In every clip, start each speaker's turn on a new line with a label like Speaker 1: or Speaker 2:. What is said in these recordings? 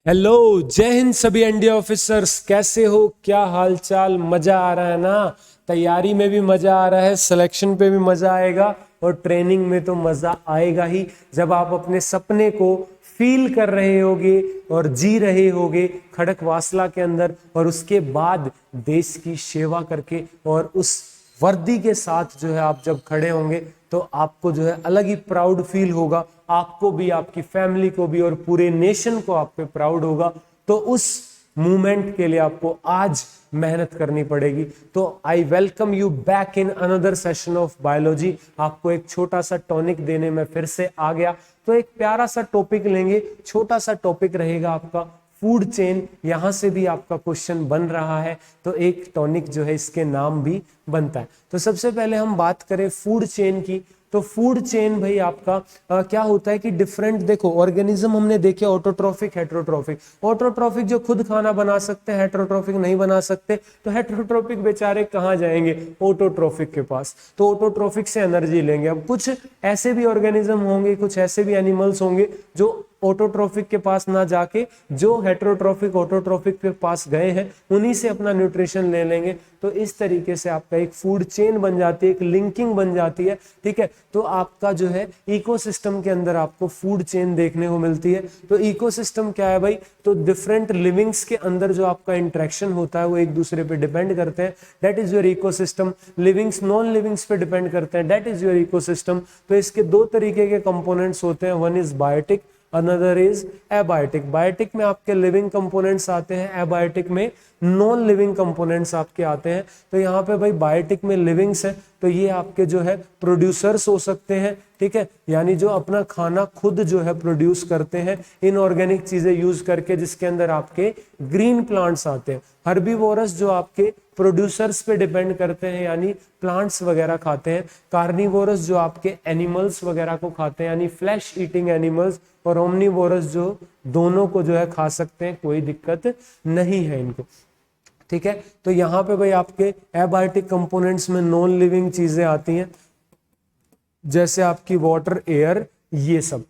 Speaker 1: Hello, जय हिंद सभी NDA officers. कैसे हो? क्या हाल चाल? मजा आ रहा है ना? तैयारी में भी मजा आ रहा है, सिलेक्शन पे भी मजा आएगा और ट्रेनिंग में तो मजा आएगा ही जब आप अपने सपने को फील कर रहे होगे और जी रहे होगे खड़कवासला के अंदर, और उसके बाद देश की सेवा करके और उस वर्दी के साथ जो है आप जब खड़े होंगे तो आपको जो है अलग ही प्राउड फील होगा, आपको भी, आपकी फैमिली को भी और पूरे नेशन को आप पे प्राउड होगा। तो उस मूवमेंट के लिए आपको आज मेहनत करनी पड़ेगी। तो I welcome you back in another session of biology. आपको एक छोटा सा टॉनिक देने में फिर से आ गया। तो एक प्यारा सा टॉपिक लेंगे, छोटा सा टॉपिक रहेगा आपका फूड चेन। यहां से भी आपका क्वेश्चन बन रहा है तो एक टॉनिक जो है इसके नाम भी बनता है। तो सबसे पहले हम बात करें फूड चेन की। तो फूड चेन भाई आपका क्या होता है कि डिफरेंट, देखो ऑर्गेनिज्म हमने देखे, ऑटोट्रॉफिक, हेटेरोट्रॉफिक। ऑटोट्रॉफिक जो खुद खाना बना सकते हैं, हेटेरोट्रॉफिक नहीं बना सकते। तो हेटेरोट्रॉफिक बेचारे कहाँ जाएंगे? ऑटोट्रॉफिक के पास। तो ऑटोट्रॉफिक से एनर्जी लेंगे। अब कुछ ऐसे भी ऑर्गेनिज्म होंगे, कुछ ऐसे भी एनिमल्स होंगे जो ऑटोट्रॉफिक के पास ना जाके जो हेटेरोट्रॉफिक ऑटोट्रॉफिक के पास गए हैं उन्हीं से अपना न्यूट्रिशन ले लेंगे। तो इस तरीके से आपका एक फूड चेन बन जाती है, एक लिंकिंग बन जाती है। ठीक है, तो आपका जो है इकोसिस्टम के अंदर आपको फूड चेन देखने को मिलती है। तो इकोसिस्टम क्या है भाई? तो डिफरेंट लिविंग्स के अंदर जो आपका इंटरेक्शन होता है वो एक दूसरे पे डिपेंड करते हैं, that is your ecosystem. Livings non livings पे डिपेंड करते हैं, दैट इज योर इकोसिस्टम। तो इसके दो तरीके के कंपोनेंट्स होते हैं, one is biotic, another is abiotic. Biotic में आपके लिविंग कंपोनेंट्स आते हैं, एबायोटिक में नॉन लिविंग कंपोनेंट्स आपके आते हैं। तो यहाँ पे भाई बायोटिक में लिविंग्स है तो ये आपके जो है प्रोड्यूसर्स हो सकते हैं। ठीक है, यानी जो अपना खाना खुद जो है प्रोड्यूस करते हैं इनऑर्गेनिक चीजें यूज करके, जिसके अंदर आपके ग्रीन प्लांट्स आते हैं। हर्बीवोरस जो आपके प्रोड्यूसर्स पे डिपेंड करते हैं, यानी प्लांट्स वगैरह खाते हैं। कार्निवोरस जो आपके एनिमल्स वगैरह को खाते हैं, यानी फ्लैश ईटिंग एनिमल्स। और ओमनीवोरस जो दोनों को जो है खा सकते हैं, कोई दिक्कत नहीं है इनको। ठीक है, तो यहाँ पे भाई आपके एबायोटिक कंपोनेंट्स में नॉन लिविंग चीजें आती हैं, जैसे आपकी वाटर, एयर, ये सब।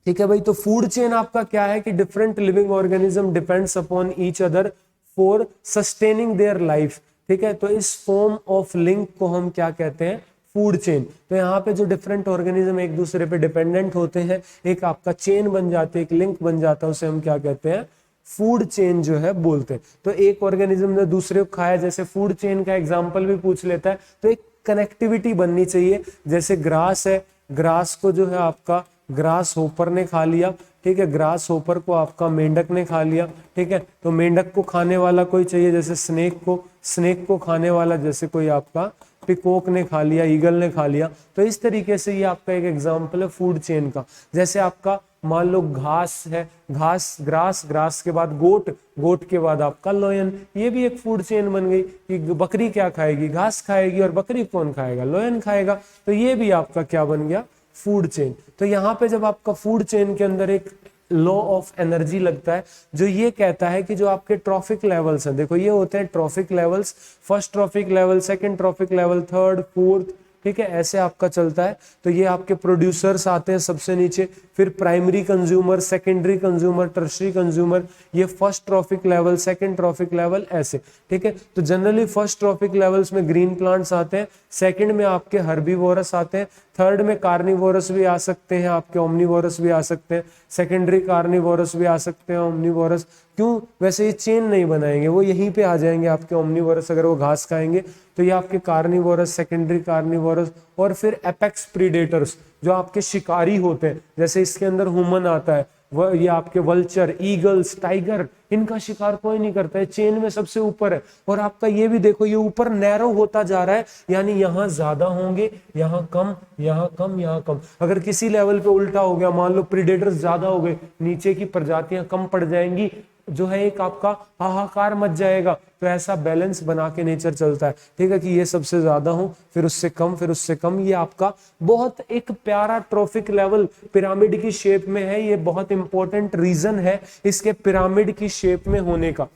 Speaker 1: ठीक है भाई, तो फूड चेन आपका क्या है कि different living organism depends upon each other for sustaining their life. ठीक है, तो इस फॉर्म ऑफ लिंक को हम क्या कहते हैं? Food chain. तो यहाँ पे जो डिफरेंट ऑर्गेनिज्म एक दूसरे पे डिपेंडेंट होते हैं, एक आपका चेन बन जाते हैं, एक लिंक बन जाता है, उसे हम क्या कहते हैं? फूड चेन जो है बोलते हैं। तो एक ऑर्गेनिज्म ने दूसरे को खाया, जैसे फूड चेन का एग्जांपल भी पूछ लेता है, तो एक कनेक्टिविटी बननी चाहिए। जैसे ग्रास है, ग्रास को जो है आपका ग्रास होपर ने खा लिया। ठीक है, ग्रास होपर को आपका मेंढक ने खा लिया। ठीक है, तो मेंढक को खाने वाला कोई चाहिए, जैसे स्नेक को खाने वाला जैसे कोई आपका पिकॉक ने खा लिया, ईगल ने खा लिया। तो इस तरीके से ये आपका एक एग्जांपल है फूड चेन का। जैसे आपका मान लो घास है, घास, ग्रास, ग्रास के बाद गोट, गोट के बाद आपका लोयन। ये भी एक फूड चेन बन गई कि बकरी क्या खाएगी? घास खाएगी, और बकरी कौन खाएगा? लोयन खाएगा। तो ये भी आपका क्या बन गया? Food chain. तो यहाँ पे जब आपका फूड चेन के अंदर एक लॉ ऑफ एनर्जी लगता है जो ये कहता है कि जो आपके ट्रॉफिक लेवल्स हैं, देखो ये होते हैं trophic levels, first trophic level, second trophic level, third, fourth. ठीक है, ऐसे आपका चलता है। तो ये आपके प्रोड्यूसर्स आते हैं सबसे नीचे, फिर primary consumer, secondary consumer, tertiary consumer, ये first trophic level, second trophic level, ऐसे। ठीक है, तो जनरली फर्स्ट ट्रॉफिक लेवल्स में ग्रीन प्लांट्स आते हैं, सेकंड में आपके हर्बीवोरस आते हैं, थर्ड में कार्निवोरस भी आ सकते हैं, आपके ओमनीवोरस भी आ सकते हैं, सेकेंडरी कार्निवोरस भी आ सकते हैं, ओमनीवोरस। क्यों? वैसे ये चेन नहीं बनाएंगे, वो यहीं पे आ जाएंगे आपके ओमनीवोरस। अगर वो घास खाएंगे तो ये आपके कार्निवोरस, सेकेंडरी कार्निवोरस, और फिर एपेक्स प्रीडेटर्स जो आपके शिकारी होते हैं, जैसे इसके अंदर ह्यूमन आता है, वह ये आपके वल्चर, ईगल्स, टाइगर, इनका शिकार कोई नहीं करता है, चेन में सबसे ऊपर है। और आपका ये भी देखो, ये ऊपर नैरो होता जा रहा है, यानी यहाँ ज्यादा होंगे, यहाँ कम, यहाँ कम, यहाँ कम। अगर किसी लेवल पे उल्टा हो गया, मान लो प्रीडेटर्स ज्यादा हो गए, नीचे की प्रजातियां कम पड़ जाएंगी, जो है एक आपका हाहाकार मच जाएगा। तो ऐसा बैलेंस बना के नेचर चलता है। ठीक है, कि ये सबसे ज्यादा हो, फिर उससे कम, फिर उससे कम। ये आपका बहुत एक प्यारा ट्रॉफिक लेवल पिरामिड की शेप में है। ये बहुत इंपॉर्टेंट रीजन है इसके पिरामिड की शेप में होने का।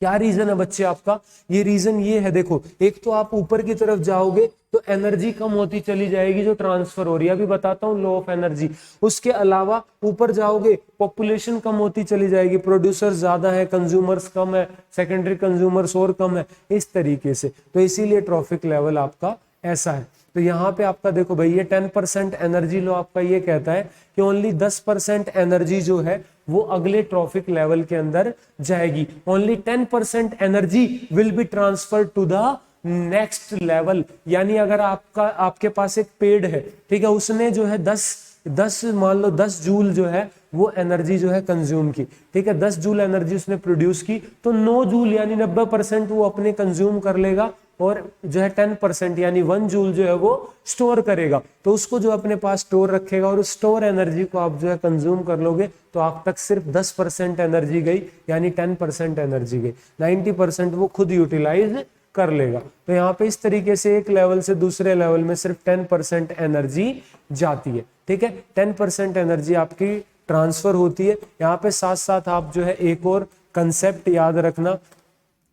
Speaker 1: क्या रीजन है बच्चे आपका? ये रीजन ये है, देखो एक तो आप ऊपर की तरफ जाओगे तो एनर्जी कम होती चली जाएगी जो ट्रांसफर हो रही है, अभी बताता हूँ लॉ ऑफ एनर्जी। उसके अलावा ऊपर जाओगे पॉपुलेशन कम होती चली जाएगी, प्रोड्यूसर्स ज्यादा है, कंज्यूमर्स कम है, सेकेंडरी कंज्यूमर्स और कम है, इस तरीके से। तो इसीलिए ट्रॉफिक लेवल आपका ऐसा है। तो यहाँ पे आपका देखो भाई ये 10% एनर्जी लो आपका ये कहता है कि ओनली 10% एनर्जी जो है वो अगले ट्रॉफिक लेवल के अंदर जाएगी। Only 10% energy will be transfer to the next level. यानी अगर आपके पास एक पेड़ है, ठीक है, उसने जो है 10 मान लो 10 जूल जो है वो एनर्जी जो है कंज्यूम की, ठीक है, 10 जूल एनर्जी उसने प्रोड्यूस की, तो 9 जूल यानी 90% वो अपने कंज्यूम कर लेगा और जो है 10% यानी 1 जूल जो है वो स्टोर करेगा। तो उसको जो अपने पास स्टोर रखेगा और उस स्टोर एनर्जी को आप जो है कंज्यूम कर लोगे तो आप तक सिर्फ 10% एनर्जी गई, यानी 10% एनर्जी गई, 90% वो खुद यूटिलाइज कर लेगा। तो यहाँ पे इस तरीके से एक लेवल से दूसरे लेवल में सिर्फ 10% एनर्जी जाती है, ठीक है, 10% एनर्जी आपकी ट्रांसफर होती है। यहाँ पे साथ साथ आप जो है एक और कंसेप्ट याद रखना,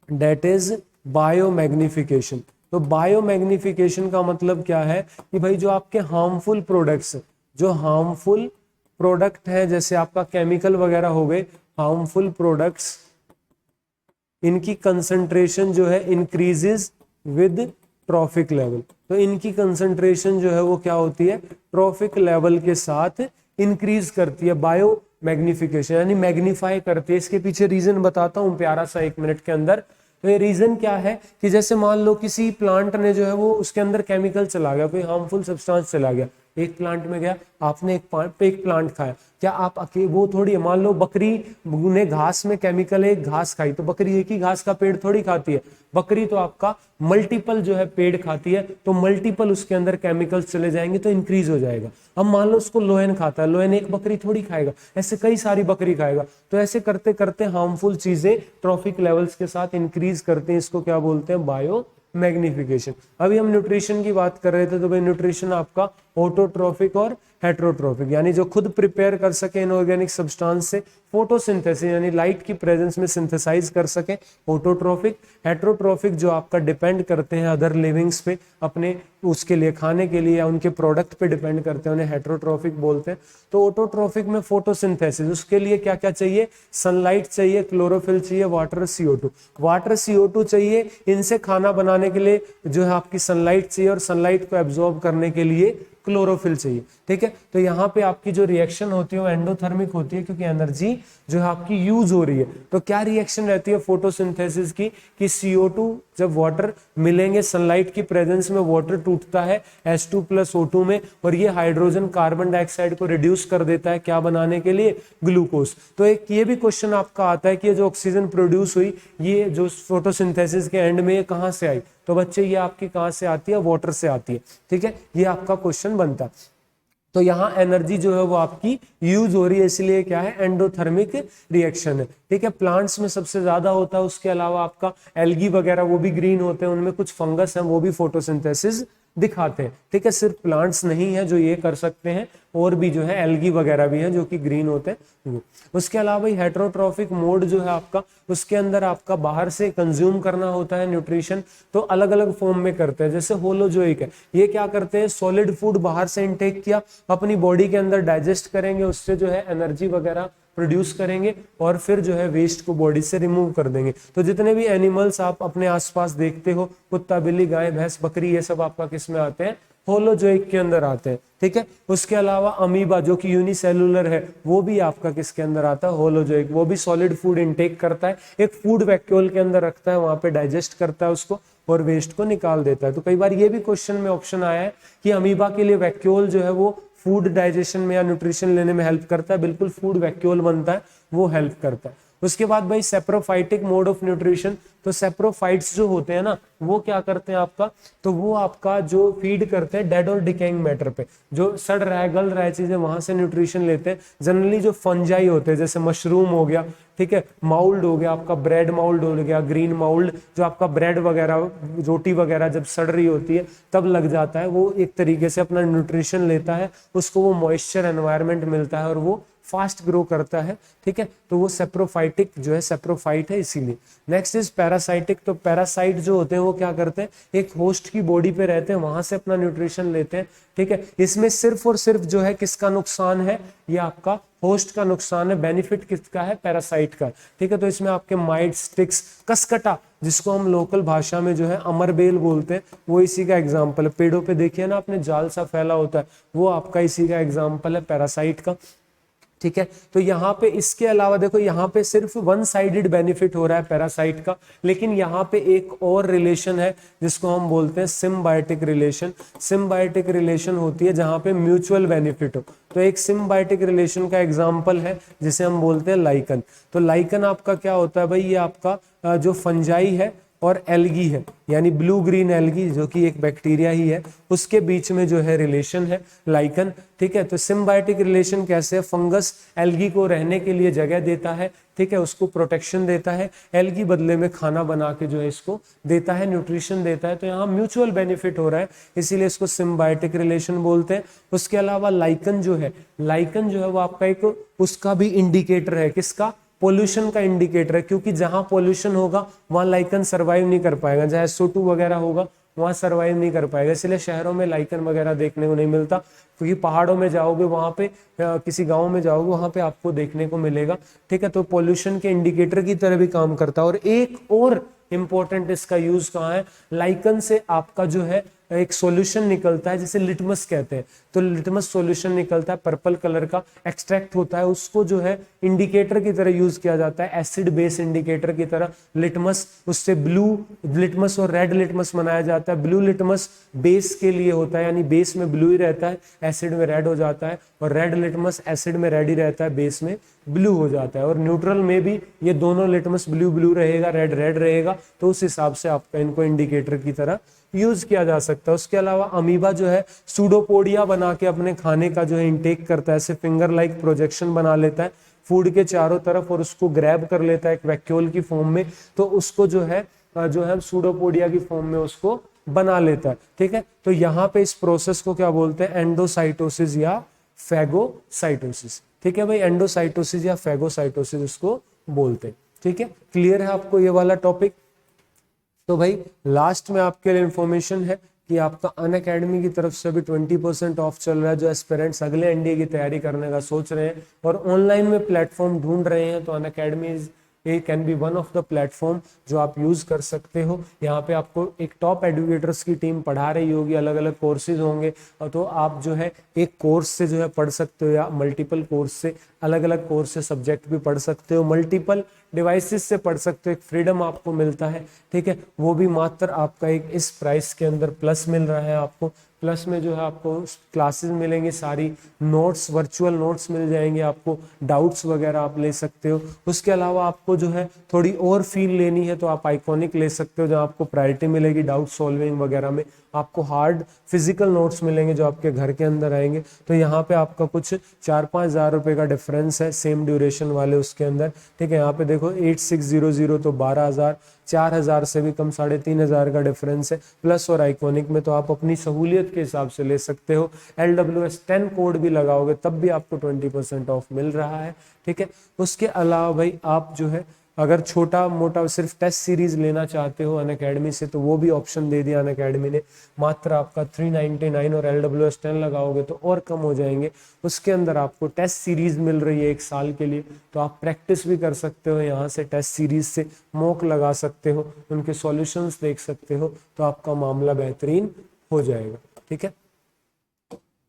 Speaker 1: डेट इज बायोमैग्निफिकेशन। तो बायोमैग्निफिकेशन का मतलब क्या है कि भाई जो आपके हार्मफुल प्रोडक्ट्स, जो हार्मफुल प्रोडक्ट है जैसे आपका केमिकल वगैरह हो गए, हार्मफुल प्रोडक्ट्स, इनकी कंसंट्रेशन जो है इंक्रीजेस विद ट्रॉफिक लेवल। तो इनकी कंसंट्रेशन जो है वो क्या होती है, ट्रॉफिक लेवल के साथ इंक्रीज करती है, बायो मैग्निफिकेशन यानी मैग्नीफाई करती है। इसके पीछे रीजन बताता हूं प्यारा सा 1 मिनट के अंदर। तो ये रीजन क्या है कि जैसे मान लो किसी प्लांट ने जो है वो उसके अंदर केमिकल चला गया, कोई हार्मफुल सब्सटेंस चला गया, एक प्लांट में गया, आपने एक प्लांट खाया, क्या आप अकेले वो थोड़ी है, मान लो बकरी ने घास में केमिकल एक घास खाई, तो बकरी एक ही घास का पेड़ थोड़ी खाती है, बकरी तो आपका मल्टीपल जो है पेड़ खाती है, तो मल्टीपल उसके अंदर केमिकल्स चले जाएंगे तो इंक्रीज हो जाएगा। अब मान लो उसको लोयन खाता है, लोयन एक बकरी थोड़ी खाएगा, ऐसे कई सारी बकरी खाएगा, तो ऐसे करते करते हार्मफुल चीजें ट्रॉफिक लेवल्स के साथ इंक्रीज करते हैं, इसको क्या बोलते हैं, बायो मैग्निफिकेशन। अभी हम न्यूट्रिशन की बात कर रहे थे, तो भाई न्यूट्रिशन आपका ऑटोट्रॉफिक और हेट्रोट्रॉफिक, यानी जो खुद प्रिपेयर कर सके इनऑर्गेनिक सब्सटेंस से, फोटोसिंथेसिस यानी लाइट की प्रेजेंस में सिंथेसाइज कर सके, ऑटोट्रॉफिक। हेट्रोट्रॉफिक जो आपका डिपेंड करते हैं अदर लिविंग्स पे, अपने उसके लिए खाने के लिए या उनके प्रोडक्ट पे डिपेंड करते हैं, उन्हें हेट्रोट्रॉफिक बोलते हैं। तो ऑटोट्रॉफिक में फोटोसिंथेसिस, उसके लिए क्या क्या चाहिए, सनलाइट चाहिए, क्लोरोफिल चाहिए, वाटर, CO2। वाटर, CO2 चाहिए, इनसे खाना बनाने के लिए जो है आपकी सनलाइट चाहिए और सनलाइट को एब्जॉर्ब करने के लिए क्लोरोफिल चाहिए, ठीक है। तो यहाँ पे आपकी जो रिएक्शन होती है वो एंडोथर्मिक होती है, क्योंकि एनर्जी जो है आपकी यूज हो रही है। तो क्या रिएक्शन रहती है फोटोसिंथेसिस की कि CO2 जब वाटर मिलेंगे सनलाइट की प्रेजेंस में, वाटर टूटता है H2+O2 में, और ये हाइड्रोजन कार्बन डाइऑक्साइड को रिड्यूस कर देता है, क्या बनाने के लिए, ग्लूकोज। तो एक ये भी क्वेश्चन आपका आता है कि ये जो ऑक्सीजन प्रोड्यूस हुई, ये जो फोटोसिंथेसिस के एंड में ये कहाँ से आई, तो बच्चे ये आपकी कहाँ से आती है, वाटर से आती है, ठीक है, ये आपका क्वेश्चन बनता है। तो यहाँ एनर्जी जो है वो आपकी यूज हो रही है, इसलिए क्या है, एंडोथर्मिक रिएक्शन है, ठीक है। प्लांट्स में सबसे ज्यादा होता है, उसके अलावा आपका एल्गी वगैरह वो भी ग्रीन होते हैं, उनमें कुछ फंगस हैं वो भी फोटोसिंथेसिस दिखाते हैं, ठीक है। सिर्फ प्लांट्स नहीं है जो ये कर सकते हैं, और भी जो है एल्गी वगैरह भी है जो कि ग्रीन होते हैं। उसके अलावा हेट्रोट्रॉफिक मोड जो है आपका, उसके अंदर आपका बाहर से कंज्यूम करना होता है न्यूट्रिशन, तो अलग अलग फॉर्म में करते हैं। जैसे होलोजोइक है, ये क्या करते हैं, सॉलिड फूड बाहर से इनटेक किया, अपनी बॉडी के अंदर डाइजेस्ट करेंगे, उससे जो है एनर्जी वगैरह प्रोड्यूस करेंगे और फिर जो है वेस्ट को बॉडी से रिमूव कर देंगे। तो जितने भी एनिमल्स आप अपने आसपास देखते हो, कुत्ता, बिल्ली, गाय, भैंस, बकरी, ये सब आपका किस में आते हैं, होलोजोइक के अंदर आते हैं, ठीक है। उसके अलावा अमीबा जो कि यूनिसेलुलर है, वो भी आपका किसके अंदर आता है, होलोजोइक। वो भी सॉलिड फूड इनटेक करता है, एक फूड वैक्यूल के अंदर रखता है, वहां पे डाइजेस्ट करता है उसको और वेस्ट को निकाल देता है। तो कई बार ये भी क्वेश्चन में ऑप्शन आया है कि अमीबा के लिए वैक्यूल जो है वो फूड डाइजेशन में या न्यूट्रिशन लेने में हेल्प करता है, बिल्कुल फूड वैक्यूल बनता है, वो हेल्प करता है। उसके बाद भाई सेप्रोफाइटिक मोड ऑफ न्यूट्रिशन, तो सेप्रोफाइट्स जो होते हैं ना, वो क्या करते हैं आपका, तो वो आपका जो फीड करते हैं डेड और डिकेइंग मैटर पे, जो सड़ रहा है, गल रहा है चीजें, वहां से न्यूट्रिशन लेते हैं। जनरली जो फंजाई होते हैं, जैसे मशरूम हो गया, ठीक है, माउल्ड हो गया आपका, ब्रेड माउल्ड हो गया, ग्रीन माउल्ड, जो आपका ब्रेड वगैरह, रोटी वगैरह जब सड़ रही होती है तब लग जाता है, वो एक तरीके से अपना न्यूट्रिशन लेता है, उसको वो मॉइस्चर एनवायरनमेंट मिलता है और वो फास्ट ग्रो करता है, ठीक है, तो वो सेप्रोफाइटिक जो है सेप्रोफाइट है इसीलिए। नेक्स्ट इज पैरासाइटिक, तो पैरासाइट जो होते हैं वो क्या करते हैं, एक होस्ट की बॉडी पे रहते हैं, वहां से अपना न्यूट्रिशन लेते हैं, ठीक है। इसमें सिर्फ और सिर्फ जो है किसका नुकसान है, ये आपका होस्ट का नुकसान है, बेनिफिट किसका है, पैरासाइट का, ठीक है। तो इसमें आपके माइट्स, टिक्स, कसकटा, जिसको हम लोकल भाषा में जो है अमरबेल बोलते हैं, वो इसी का एग्जाम्पल है। पेड़ों पे देखिए ना आपने जाल सा फैला होता है, वो आपका इसी का एग्जाम्पल है पैरासाइट का, ठीक है। तो यहाँ पे इसके अलावा देखो यहाँ पे सिर्फ वन साइडेड बेनिफिट हो रहा है पैरासाइट का, लेकिन यहाँ पे एक और रिलेशन है जिसको हम बोलते हैं सिम्बायोटिक रिलेशन। सिम्बायोटिक रिलेशन होती है जहाँ पे म्यूचुअल बेनिफिट हो। तो एक सिम्बायोटिक रिलेशन का एग्जांपल है जिसे हम बोलते हैं लाइकन। तो लाइकन आपका क्या होता है भाई, ये आपका जो फंजाई है और एल्गी है, यानी ब्लू ग्रीन एल्गी जो कि एक बैक्टीरिया ही है, उसके बीच में जो है रिलेशन है लाइकन, ठीक है। तो सिम्बायोटिक रिलेशन कैसे है, फंगस एल्गी को रहने के लिए जगह देता है, ठीक है, उसको प्रोटेक्शन देता है, एल्गी बदले में खाना बना के जो है इसको देता है, न्यूट्रिशन देता है। तो यहाँ म्यूचुअल बेनिफिट हो रहा है, इसीलिए इसको सिम्बायोटिक रिलेशन बोलते हैं। उसके अलावा लाइकन जो है, लाइकन जो है वो आपका एक उसका भी इंडिकेटर है, किसका, पोल्यूशन का इंडिकेटर है, क्योंकि जहां पोल्यूशन होगा वहां लाइकन सरवाइव नहीं कर पाएगा, जहां SO2 वगैरह होगा वहां सरवाइव नहीं कर पाएगा, इसलिए शहरों में लाइकन वगैरह देखने को नहीं मिलता। क्योंकि पहाड़ों में जाओगे वहां पे, किसी गांव में जाओगे वहां पे आपको देखने को मिलेगा, ठीक है। तो पोल्यूशन के इंडिकेटर की तरह भी काम करता है। और एक और इंपॉर्टेंट इसका यूज कहाँ है, लाइकन से आपका जो है एक सॉल्यूशन निकलता है जिसे लिटमस कहते हैं। तो लिटमस सॉल्यूशन निकलता है, पर्पल कलर का एक्सट्रैक्ट होता है, उसको जो है इंडिकेटर की तरह यूज किया जाता है, एसिड बेस इंडिकेटर की तरह लिटमस। उससे ब्लू लिटमस और रेड लिटमस बनाया जाता है। ब्लू लिटमस बेस के लिए होता है, यानी बेस में ब्लू ही रहता है, एसिड में रेड हो जाता है, और रेड लिटमस एसिड में रेड ही रहता है, बेस में ब्लू हो जाता है। और न्यूट्रल में भी ये दोनों लिटमस ब्लू ब्लू रहेगा, रेड रेड रहेगा, तो उस हिसाब से आपका इनको इंडिकेटर की तरह यूज किया जा सकता है। उसके अलावा अमीबा जो है सूडोपोडिया बना के अपने खाने का जो है इंटेक करता है, ऐसे फिंगर लाइक प्रोजेक्शन बना लेता है फूड के चारों तरफ और उसको ग्रैब कर लेता है एक वैक्यूल की फॉर्म में, तो उसको जो है सूडोपोडिया की फॉर्म में उसको बना लेता है, ठीक है। तो यहाँ पे इस प्रोसेस को क्या बोलते हैं, एंडोसाइटोसिस या फैगोसाइटोसिस, ठीक है भाई, एंडोसाइटोसिस या फैगोसाइटोसिस उसको बोलते हैं, ठीक है। क्लियर है आपको ये वाला टॉपिक। तो भाई लास्ट में आपके लिए इंफॉर्मेशन है कि आपका अनअकैडमी की तरफ से भी 20% ऑफ चल रहा है। जो एस्पिरेंट्स अगले एनडीए की तैयारी करने का सोच रहे हैं और ऑनलाइन में प्लेटफॉर्म ढूंढ रहे हैं, तो Unacademy can be one of the platform जो आप यूज कर सकते हो। यहाँ पे आपको एक टॉप एडुकेटर्स की टीम पढ़ा रही होगी, अलग अलग कोर्सेज होंगे, और तो आप जो है एक कोर्स से जो है पढ़ सकते हो या मल्टीपल कोर्स से, अलग अलग कोर्स से सब्जेक्ट भी पढ़ सकते हो, मल्टीपल डिवाइसेस से पढ़ सकते हो, एक फ्रीडम आपको मिलता है, ठीक है। वो भी मात्र आपका एक इस प्राइस के अंदर प्लस मिल रहा है आपको। प्लस में जो है आपको क्लासेस मिलेंगे, सारी नोट्स, वर्चुअल नोट्स मिल जाएंगे आपको, डाउट्स वगैरह आप ले सकते हो। उसके अलावा आपको जो है थोड़ी और फील लेनी है तो आप आइकॉनिक ले सकते हो, जहाँ आपको प्रायोरिटी मिलेगी डाउट सॉल्विंग वगैरह में। आपको हार्ड फिजिकल नोट्स मिलेंगे जो आपके घर के अंदर आएंगे। तो यहाँ पे आपका कुछ 4-5 हज़ार रुपये का डिफरेंस है सेम ड्यूरेशन वाले उसके अंदर, ठीक है। यहाँ पे देखो 8600 तो 12,000, 4,000 से भी कम 3,500 का डिफरेंस है। प्लस और आइकॉनिक में तो आप अपनी सहूलियत के हिसाब से ले सकते हो। LWS 10 कोड भी लगाओगे तब भी आपको 20% ऑफ मिल रहा है, ठीक है। उसके अलावा भाई आप जो है अगर छोटा मोटा सिर्फ टेस्ट सीरीज लेना चाहते हो अनअकैडमी से, तो वो भी ऑप्शन दे दिया अनअकैडमी ने। मात्र आपका 399 और LWS 10 लगाओगे तो और कम हो जाएंगे। उसके अंदर आपको टेस्ट सीरीज मिल रही है 1 साल के लिए, तो आप प्रैक्टिस भी कर सकते हो यहाँ से, टेस्ट सीरीज से मॉक लगा सकते हो, उनके सॉल्यूशंस देख सकते हो, तो आपका मामला बेहतरीन हो जाएगा, ठीक है।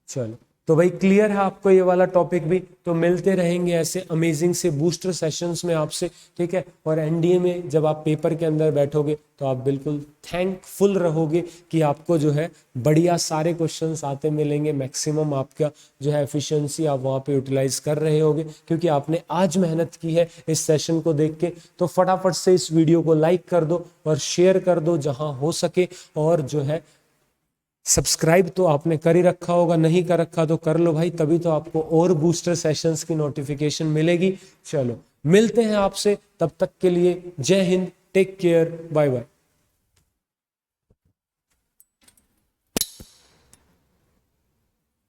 Speaker 1: चलो तो भाई क्लियर है आपको ये वाला टॉपिक भी। तो मिलते रहेंगे ऐसे अमेजिंग से बूस्टर सेशंस में आपसे, ठीक है। और एनडीए में जब आप पेपर के अंदर बैठोगे तो आप बिल्कुल थैंकफुल रहोगे कि आपको जो है बढ़िया सारे क्वेश्चंस आते मिलेंगे। मैक्सिमम आपका जो है एफिशिएंसी आप वहाँ पे यूटिलाइज कर रहे होगे, क्योंकि आपने आज मेहनत की है इस सेशन को देख के। तो फटाफट से इस वीडियो को लाइक कर दो और शेयर कर दो जहाँ हो सके, और जो है सब्सक्राइब तो आपने कर ही रखा होगा, नहीं कर रखा तो कर लो भाई, तभी तो आपको और बूस्टर सेशंस की नोटिफिकेशन मिलेगी। चलो मिलते हैं आपसे, तब तक के लिए जय हिंद, टेक केयर, बाय बाय।